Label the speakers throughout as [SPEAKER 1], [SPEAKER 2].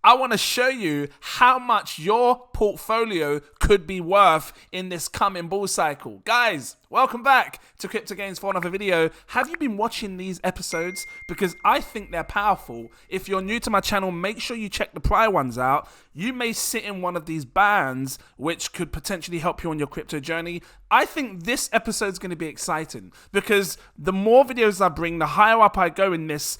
[SPEAKER 1] I want to show you how much your portfolio could be worth in this coming bull cycle. Guys, welcome back to cryptogains for another video. Have you been watching these episodes? Because I think they're powerful. If you're new to my channel, make sure you check the prior ones out. You may sit in one of these bands, which could potentially help you on your crypto journey. I think this episode is going to be exciting because the more videos I bring, the higher up I go in this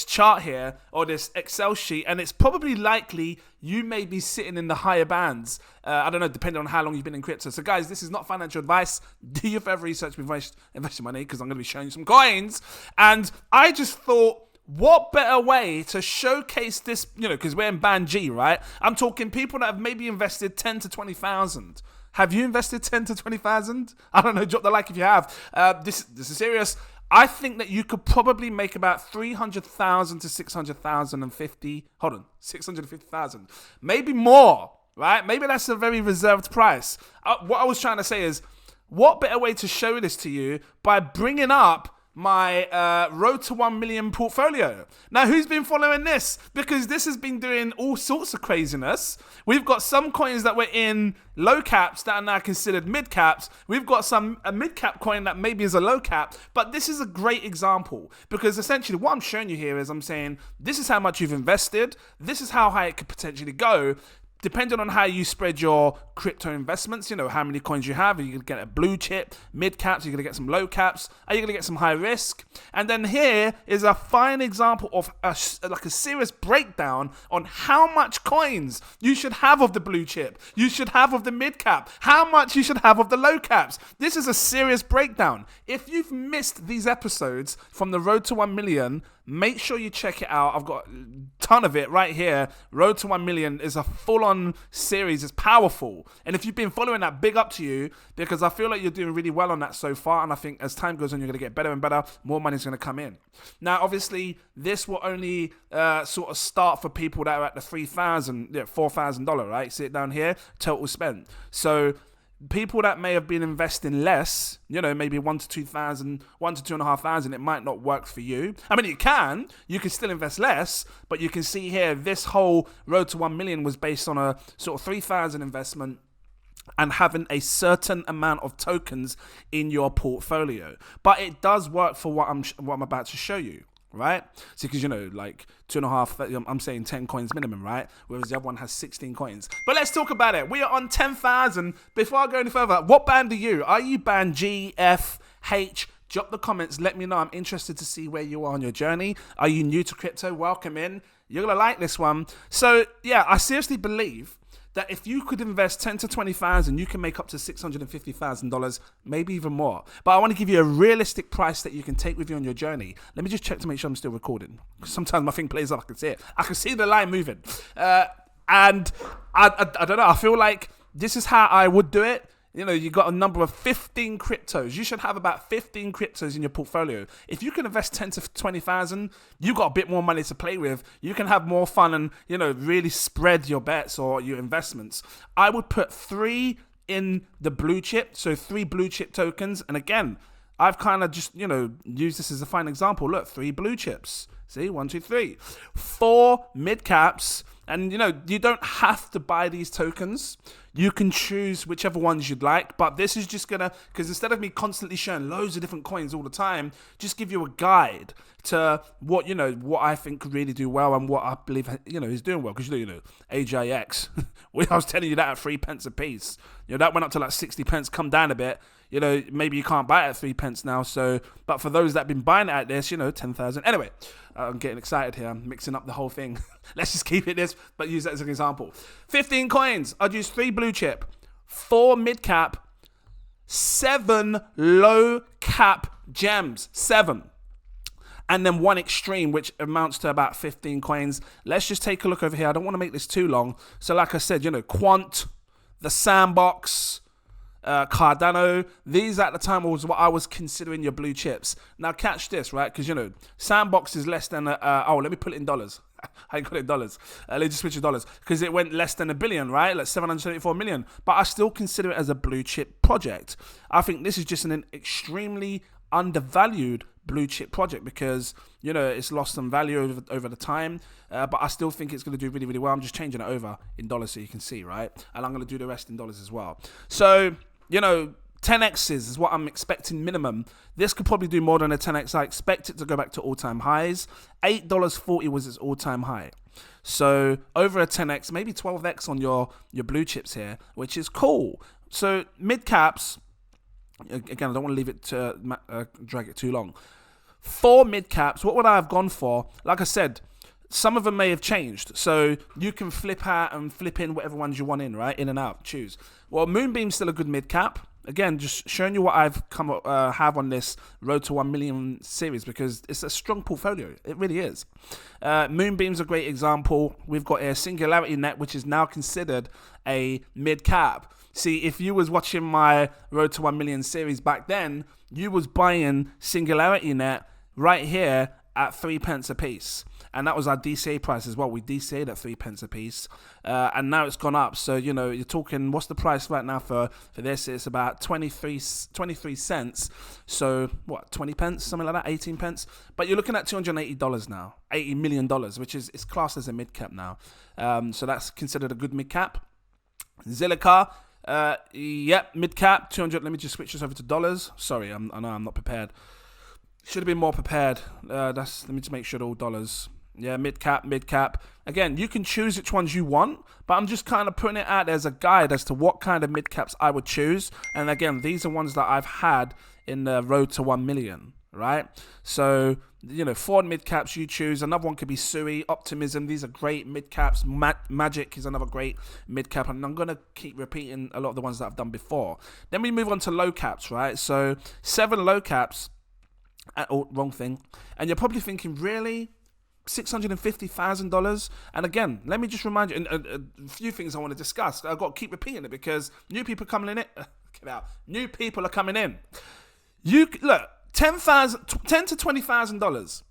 [SPEAKER 1] chart here or this Excel sheet, and it's probably likely you may be sitting in the higher bands. I don't know, depending on how long you've been in crypto. So guys, this is not financial advice. Do your further research before investing money, because I'm going to be showing you some coins. And I just thought, what better way to showcase this, because we're in band G, right? I'm talking people that have maybe invested 10 to 20,000. Have you invested 10 to 20,000? I don't know, drop the like if you have. This is serious. I think that you could probably make about 300,000 to 650,000, maybe more, right? Maybe that's a very reserved price. What I was trying to say is, what better way to show this to you by bringing up my road to 1 million portfolio. Now, who's been following this? Because this has been doing all sorts of craziness. We've got some coins that were in low caps that are now considered mid caps. We've got a mid cap coin that maybe is a low cap. But this is a great example because essentially what I'm showing you here is I'm saying this is how much you've invested. This is how high it could potentially go. Depending on how you spread your crypto investments, how many coins you have, are you going to get a blue chip, mid caps, are you going to get some low caps, are you going to get some high risk? And then here is a fine example of a serious breakdown on how much coins you should have of the blue chip, you should have of the mid cap, how much you should have of the low caps. This is a serious breakdown. If you've missed these episodes from the Road to 1 Million, make sure you check it out. I've got a ton of it right here. Road to 1 Million is a full-on series. It's powerful. And if you've been following that, big up to you, because I feel like you're doing really well on that so far. And I think as time goes on, you're going to get better and better. More money's going to come in. Now, obviously, this will only sort of start for people that are at the $4,000, right? See it down here, total spent. So people that may have been investing less, maybe 1 to 2,000, 1 to 2,500, it might not work for you. I mean, you can still invest less, but you can see here, this whole Road to 1 Million was based on a sort of 3,000 investment and having a certain amount of tokens in your portfolio. But it does work for what I'm about to show you. Right? So, because, like 2.5, I'm saying 10 coins minimum, right? Whereas the other one has 16 coins. But let's talk about it. We are on 10,000. Before I go any further, what band are you? Are you band G, F, H? Drop the comments. Let me know. I'm interested to see where you are on your journey. Are you new to crypto? Welcome in. You're going to like this one. So, yeah, I seriously believe that if you could invest 10 to 20,000, you can make up to $650,000, maybe even more. But I want to give you a realistic price that you can take with you on your journey. Let me just check to make sure I'm still recording. Sometimes my thing plays up, I can see it. I can see the line moving. And I don't know, I feel like this is how I would do it. You got a number of 15 cryptos. You should have about 15 cryptos in your portfolio. If you can invest 10 to 20,000, you got a bit more money to play with. You can have more fun and, really spread your bets or your investments. I would put 3 in the blue chip. So 3 blue chip tokens. And again, I've kind of just, used this as a fine example. Look, 3 blue chips. See, 1, 2, 3. 4 mid caps. And, you don't have to buy these tokens. You can choose whichever ones you'd like. But this is just going to, because instead of me constantly showing loads of different coins all the time, just give you a guide to what, what I think could really do well and what I believe, is doing well. Because, AJX, I was telling you that at 3 pence a piece. That went up to like 60 pence, come down a bit. Maybe you can't buy it at 3 pence now. So, but for those that have been buying it at this, 10,000. Anyway, I'm getting excited here. I'm mixing up the whole thing. Let's just keep it this, but use that as an example. 15 coins. I'd use 3 blue chip, 4 mid cap, 7 low cap gems. 7. And then 1 extreme, which amounts to about 15 coins. Let's just take a look over here. I don't want to make this too long. So like I said, Quant, the Sandbox, Cardano, these at the time was what I was considering your blue chips. Now catch this, right? Because Sandbox is less than let me put it in dollars. I got it in dollars. Let's just switch to dollars because it went less than $1 billion, right? Like 774 million. But I still consider it as a blue chip project. I think this is just an extremely undervalued blue chip project because, it's lost some value over the time. But I still think it's going to do really, really well. I'm just changing it over in dollars so you can see, right? And I'm going to do the rest in dollars as well. So, 10x's is what I'm expecting minimum. This could probably do more than a 10x. I expect it to go back to all-time highs. $8.40 was its all-time high. So over a 10x, maybe 12x on your blue chips here, which is cool. So mid caps, again, I don't want to leave it to drag it too long. For mid caps, what would I have gone for? Like I said, some of them may have changed. So you can flip out and flip in whatever ones you want in, right? In and out, choose. Well, Moonbeam's still a good mid cap. Again, just showing you what I've have on this Road to 1 Million series because it's a strong portfolio. It really is. Moonbeam's a great example. We've got a Singularity Net, which is now considered a mid cap. See, if you was watching my Road to 1 Million series back then, you was buying Singularity Net right here at 3 pence a piece. And that was our DCA price as well. We DCA'd at 3 pence a piece. And now it's gone up. So, you're talking, what's the price right now for this? It's about 23 cents. So, what, 20 pence? Something like that, 18 pence? But you're looking at $280 now, $80 million, which is classed as a mid-cap now. So that's considered a good mid-cap. Zilliqa, yep, mid-cap, 200. Let me just switch this over to dollars. Sorry, I know I'm not prepared. Should have been more prepared. Let me just make sure they're all dollars. Yeah, mid-cap. Again, you can choose which ones you want, but I'm just kind of putting it out as a guide as to what kind of mid-caps I would choose. And again, these are ones that I've had in the Road to 1 Million, right? So, 4 mid-caps you choose. Another one could be Sui, Optimism. These are great mid-caps. Magic is another great mid-cap. And I'm going to keep repeating a lot of the ones that I've done before. Then we move on to low caps, right? So, 7 low caps. Oh, wrong thing. And you're probably thinking, really? $650,000? And again, let me just remind you, a few things I want to discuss. I've got to keep repeating it because new people are coming in. Get out. New people are coming in. You look, $10,000 to $20,000.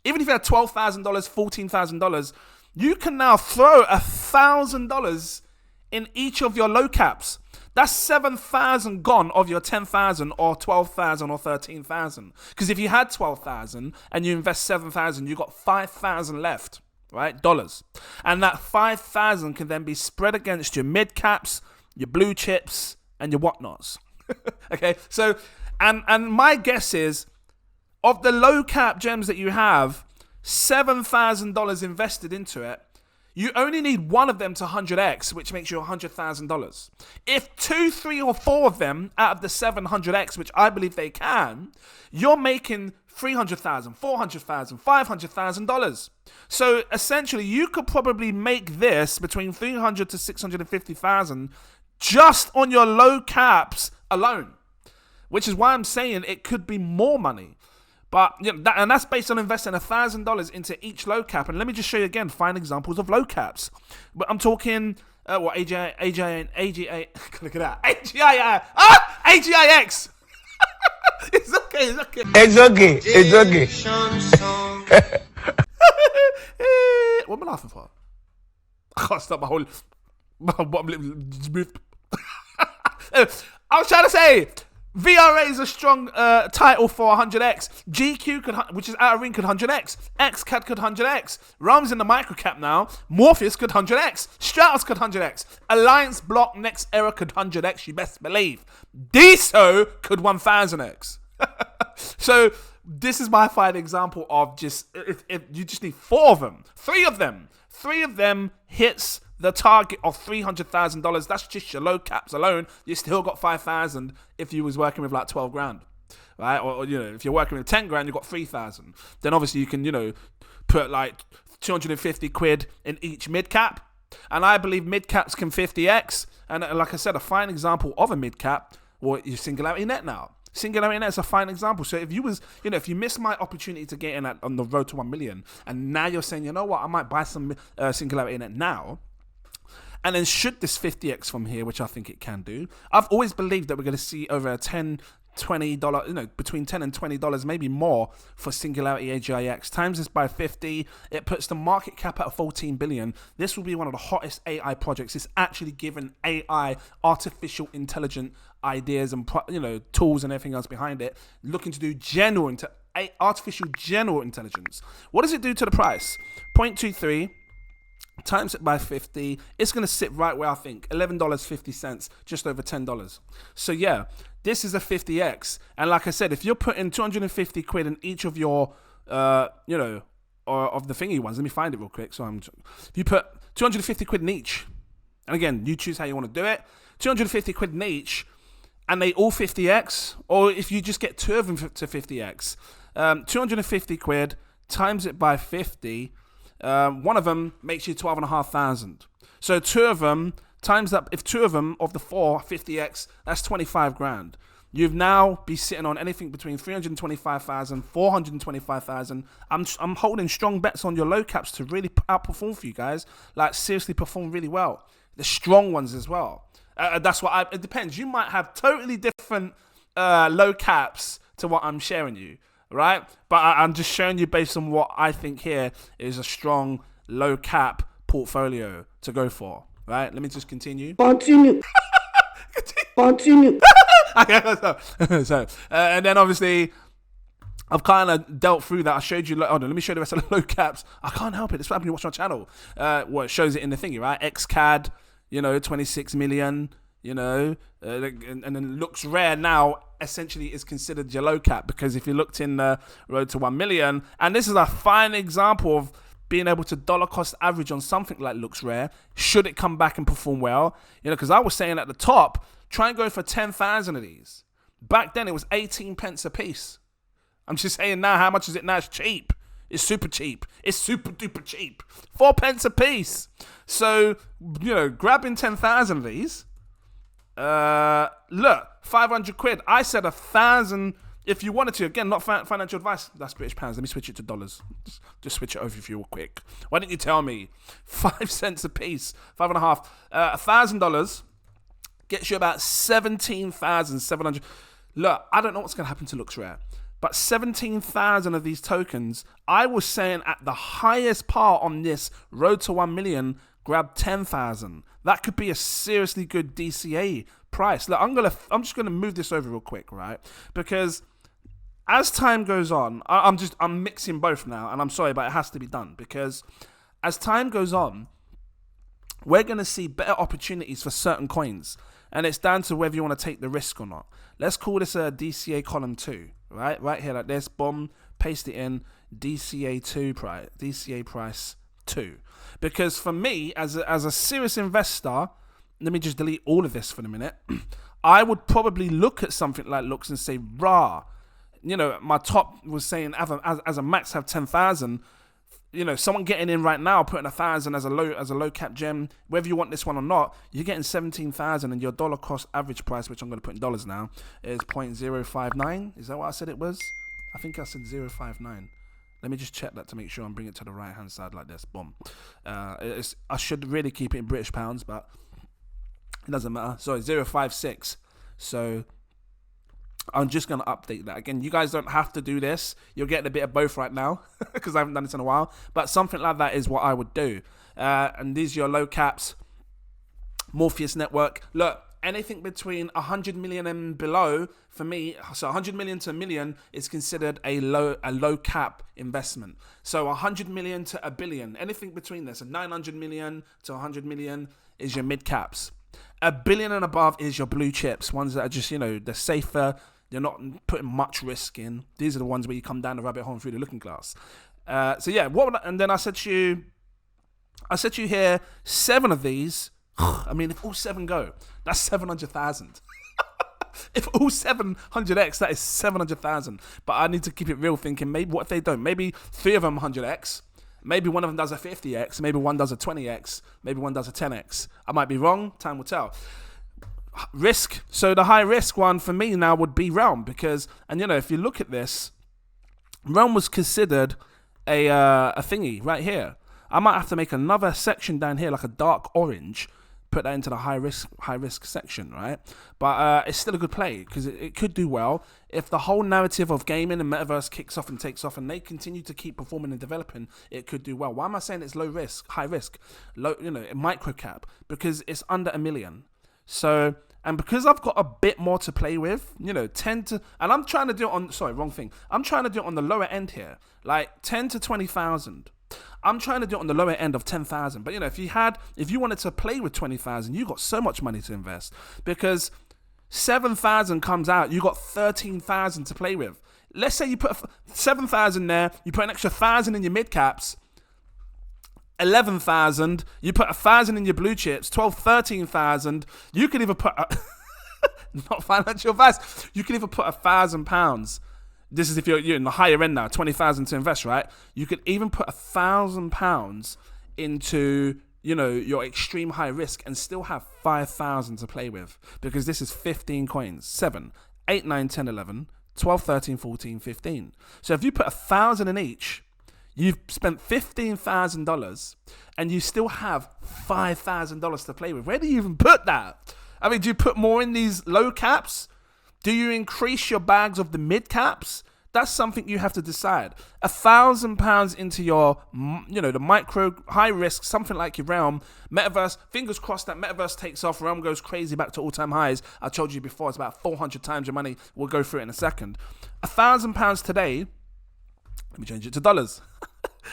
[SPEAKER 1] Even if you had $12,000, $14,000, you can now throw $1,000 in each of your low caps. That's 7,000 gone of your 10,000 or 12,000 or 13,000. Because if you had 12,000 and you invest 7,000, you got 5,000 left, right? Dollars. And that 5,000 can then be spread against your mid caps, your blue chips, and your whatnots. Okay. So, and my guess is of the low cap gems that you have, $7,000 invested into it. You only need one of them to 100x, which makes you $100,000. If 2, 3, or 4 of them out of the 700x, which I believe they can, you're making $300,000, $400,000, $500,000. So essentially, you could probably make this between $300,000 to $650,000 just on your low caps alone, which is why I'm saying it could be more money. But and that's based on investing $1,000 into each low cap. And let me just show you again, fine examples of low caps. But I'm talking AGI, look at that, AGIX. It's okay. What am I laughing for? I can't stop my bottom lip just moved. I was trying to say, VRA is a strong title for 100x. GQ could, which is Outer Ring, could 100x. XCAD could 100x. Realms in the microcap now. Morpheus could 100x. Stratos could 100x. Alliance Block Next Era could 100x. You best believe. Deso could 1000x. So this is my fine example of just if you just need 4 of them, 3 of them hits the target of $300,000. That's just your low caps alone. You still got 5,000 if you was working with like 12 grand, right? Or if you're working with 10 grand, you got 3,000. Then obviously you can put like 250 quid in each mid cap. And I believe mid caps can 50x. And like I said, a fine example of a mid cap, well, your Singularity Net now. Singularity Net is a fine example. So if you was, if you missed my opportunity to get in on the Road to 1 Million, and now you're saying, you know what, I might buy some Singularity Net now. And then should this 50x from here, which I think it can do, I've always believed that we're going to see over a 10 $20, between $10 and $20, maybe more for Singularity AGIX. Times this by 50, it puts the market cap at 14 billion. This will be one of the hottest AI projects. It's actually given AI, artificial intelligent ideas and tools and everything else behind it, looking to do artificial general intelligence. What does it do to the price? 0.23 times it by 50, it's going to sit right where I think, $11.50, just over $10. So yeah, this is a 50x. And like I said, if you're putting 250 quid in each of your, or of the thingy ones, let me find it real quick. So if you put 250 quid in each, and again, you choose how you want to do it, 250 quid in each, and they all 50x, or if you just get two of them to 50x, 250 quid times it by 50, one of them makes you 12,500. So two of them times that, if two of them of the four 50x, that's 25 grand. You've now be sitting on anything between 325,000, 425,000. I'm holding strong bets on your low caps to really outperform for you guys. Like seriously perform really well. The strong ones as well. That's what it depends. You might have totally different low caps to what I'm sharing you. Right, but I'm just showing you based on what I think here is a strong low cap portfolio to go for. Right, let me just continue. Continue. And then obviously I've kind of dealt through that. I showed you. Let me show you the rest of the low caps. I can't help it. It's what happened when you watch my channel. It shows it in the thingy, right? XCAD, 26 million. And then looks rare now essentially is considered your low cap, because if you looked in the road to 1 million, and this is a fine example of being able to dollar cost average on something like looks rare, should it come back and perform well, because I was saying at the top, try and go for 10,000 of these. Back then it was 18 pence a piece. I'm just saying now, how much is it now? It's cheap. It's super cheap. It's super duper cheap. 4 pence a piece. So, grabbing 10,000 of these, look, 500 quid. I said 1,000 if you wanted to. Again, not financial advice. That's British pounds. Let me switch it to dollars. Just switch it over if you were quick. Why didn't you tell me? 5 cents a piece, 5.5. $1,000 gets you about 17,700. Look, I don't know what's going to happen to Looks Rare, but 17,000 of these tokens, I was saying at the highest part on this road to 1 million, grab 10,000. That could be a seriously good DCA price. Look, I'm just gonna move this over real quick, right? Because as time goes on, I'm mixing both now, and I'm sorry, but it has to be done, because as time goes on, we're gonna see better opportunities for certain coins, and it's down to whether you want to take the risk or not. Let's call this a DCA column 2, right here like this. Boom, paste it in DCA price 2. Because for me, as a serious investor, let me just delete all of this for a minute. I would probably look at something like Looks and say, rah, my top was saying as a max have 10,000. Someone getting in right now, putting 1,000 as a low cap gem, whether you want this one or not, you're getting 17,000, and your dollar cost average price, which I'm going to put in dollars now, is 0.059. Is that what I said it was? I think I said 0.59. Let me just check that to make sure I'm bringing it to the right hand side like this. Boom. I should really keep it in British pounds, but it doesn't matter. Sorry, 0.56. So I'm just going to update that. Again, you guys don't have to do this. You're getting a bit of both right now because I haven't done this in a while. But something like that is what I would do. And these are your low caps. Morpheus network. Look, anything between 100 million and below, for me, so 100 million to a million is considered a low cap investment. So 100 million to a billion, anything between this, so 900 million to 100 million is your mid caps. A billion and above is your blue chips, ones that are just, they're safer, they're not putting much risk in. These are the ones where you come down the rabbit hole through the looking glass. So yeah, and then I said to you here, 7 of these, I mean, if all 7 go, that's 700,000. If all 700x, that is 700,000. But I need to keep it real, thinking, maybe what if they don't? Maybe 3 of them 100x. Maybe one of them does a 50x. Maybe one does a 20x. Maybe one does a 10x. I might be wrong. Time will tell. Risk. So the high risk one for me now would be Realm, because, and if you look at this, Realm was considered a thingy right here. I might have to make another section down here, like a dark orange, put that into the high risk section, right? But it's still a good play because it could do well if the whole narrative of gaming and metaverse kicks off and takes off, and they continue to keep performing and developing. It could do well. Why am I saying it's low risk, high risk, low, micro cap? Because it's under $1 million. So, and because I've got a bit more to play with, 10 to, and I'm trying to do it on, wrong thing. I'm trying to do it on the lower end here, like 10 to 20,000. I'm trying to do it on the lower end of 10,000. But if you wanted to play with 20,000, you got so much money to invest, because 7,000 comes out, you got 13,000 to play with. Let's say you put 7,000 there, you put an extra 1,000 in your mid caps, 11,000, you put 1,000 in your blue chips, 12, 13,000. You could either put not financial advice. You could either put £1,000. This is if you're in the higher end now, 20,000 to invest, right? You could even put £1,000 into your extreme high risk and still have 5,000 to play with, because this is 15 coins: 7, 8, 9, 10, 11, 12, 13, 14, 15. So if you put 1,000 in each, you've spent $15,000 and you still have $5,000 to play with. Where do you even put that? I mean, do you put more in these low caps? Do you increase your bags of the mid caps? That's something you have to decide. £1,000 into your, the micro, high risk, something like your Realm, Metaverse. Fingers crossed that Metaverse takes off. Realm goes crazy back to all-time highs. I told you before, it's about 400 times your money. We'll go through it in a second. £1,000 today. Let me change it to dollars.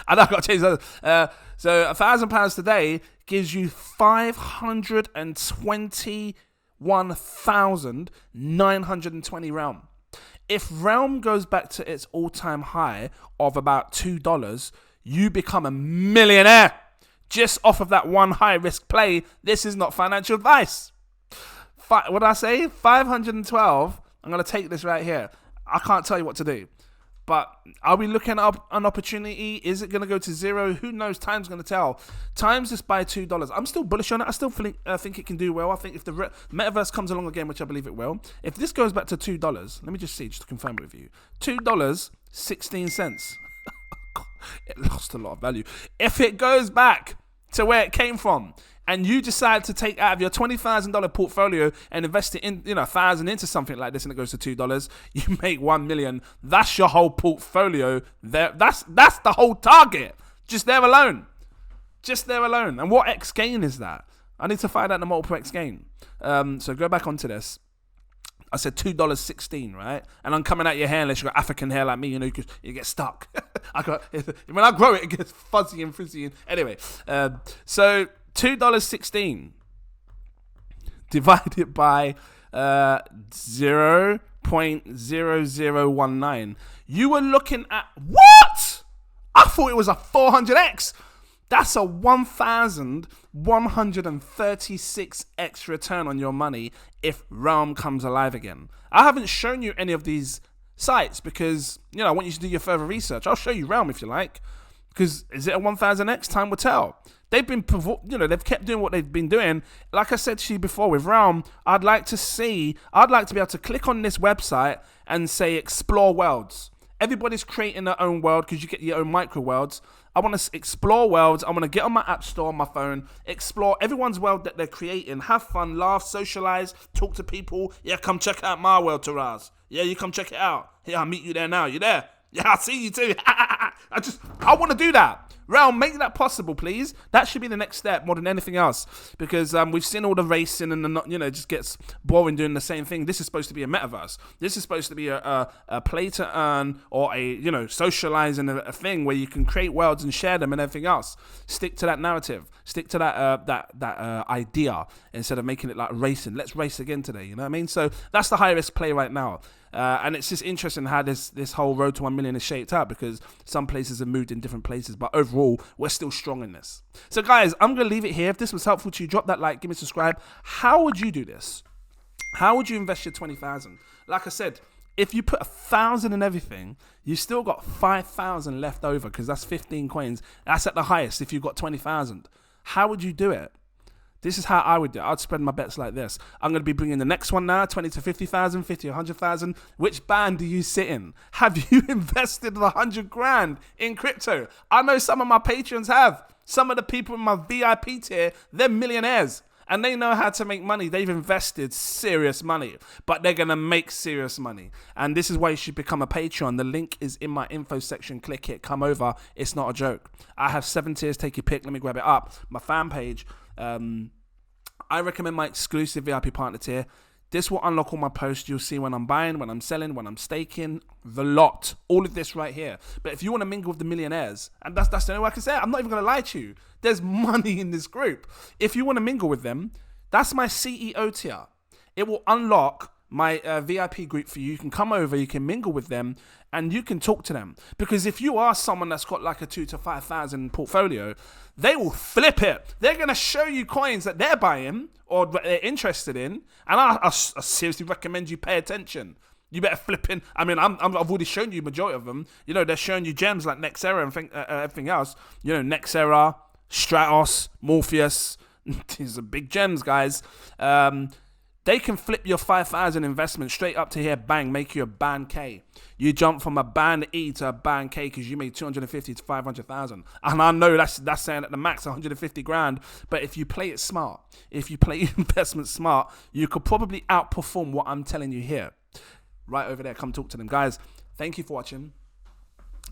[SPEAKER 1] I know I've got to change dollars. So £1,000 today gives you 521,920 Realm. If Realm goes back to its all-time high of about $2, you become a millionaire just off of that one high-risk play. This is not financial advice. What did I say? 512. I'm going to take this right here. I can't tell you what to do. But are we looking up an opportunity? Is it going to go to zero? Who knows? Time's going to tell. Time's just by $2. I'm still bullish on it. I still think it can do well. I think if the Metaverse comes along again, which I believe it will, if this goes back to $2, let me just see, just to confirm it with you. $2.16. It lost a lot of value. If it goes back to where it came from, and you decide to take out of your $20,000 portfolio and invest it in, 1,000 into something like this, and it goes to $2, you make 1 million. That's your whole portfolio. There, that's the whole target. Just there alone. And what X gain is that? I need to find out the multiple X gain. So go back onto this. I said $2.16, right? And I'm coming at your hair unless you got African hair like me, you get stuck. When I grow it, it gets fuzzy and frizzy. Anyway, so $2.16 divided by 0.0019. You were looking at what? I thought it was a 400x. That's a 1,136x return on your money if Realm comes alive again. I haven't shown you any of these sites because, I want you to do your further research. I'll show you Realm if you like. Because is it a 1,000x? Time will tell. They've been, they've kept doing what they've been doing. Like I said to you before with Realm, I'd like to be able to click on this website and say explore worlds. Everybody's creating their own world because you get your own micro worlds. I want to explore worlds. I want to get on my app store on my phone, explore everyone's world that they're creating, have fun, laugh, socialize, talk to people. Yeah, come check out my world, Taraz. Yeah, you come check it out. Yeah, I'll meet you there now. You there? Yeah, I see you too. I want to do that. Realm, make that possible, please. That should be the next step more than anything else, because we've seen all the racing and it just gets boring doing the same thing. This is supposed to be a metaverse. This is supposed to be a play to earn or a socializing a thing where you can create worlds and share them and everything else. Stick to that narrative. Stick to that idea instead of making it like racing. Let's race again today. You know what I mean? So that's the high risk play right now. And it's just interesting how this whole road to 1 million is shaped out, because some places have moved in different places, but overall we're still strong in this. So guys, I'm gonna leave it here. If this was helpful to you, drop that like, give me a subscribe. How would you do this? How would you invest your 20,000? Like I said, if you put 1,000 in everything, you still got 5,000 left over, because that's 15 coins. That's at the highest if you've got 20,000. How would you do it? This is how I would do it. I'd spread my bets like this. I'm going to be bringing the next one now, 20 to 50,000, 50 to 100,000. Which band do you sit in? Have you invested the 100 grand in crypto? I know some of my patrons have. Some of the people in my VIP tier, they're millionaires. and they know how to make money. They've invested serious money, but they're going to make serious money. And this is why you should become a Patreon. The link is in my info section. Click it, come over. It's not a joke. I have 7 tiers. Take your pick. Let me grab it up. My fan page. I recommend my exclusive VIP partner tier. This will unlock all my posts. You'll see when I'm buying, when I'm selling, when I'm staking, the lot. All of this right here. But if you want to mingle with the millionaires, and that's the only way I can say it, I'm not even going to lie to you. There's money in this group. If you want to mingle with them, that's my CEO tier. It will unlock my VIP group for you. You can come over, you can mingle with them, and you can talk to them. Because if you are someone that's got like a 2,000 to 5,000 portfolio, they will flip it. They're going to show you coins that they're buying or that they're interested in. And I seriously recommend you pay attention. You better flip in. I mean, I've already shown you majority of them. You know, they're showing you gems like Nexera and everything else. You know, Nexera, Stratos, Morpheus. These are big gems, guys. They can flip your 5,000 investment straight up to here, bang, make you a band K. You jump from a band E to a band K because you made 250 to 500,000. And I know that's saying at the max 150 grand. But if you play it smart, if you play investment smart, you could probably outperform what I'm telling you here. Right over there, come talk to them. Guys, thank you for watching.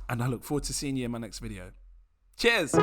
[SPEAKER 1] And I look forward to seeing you in my next video. Cheers.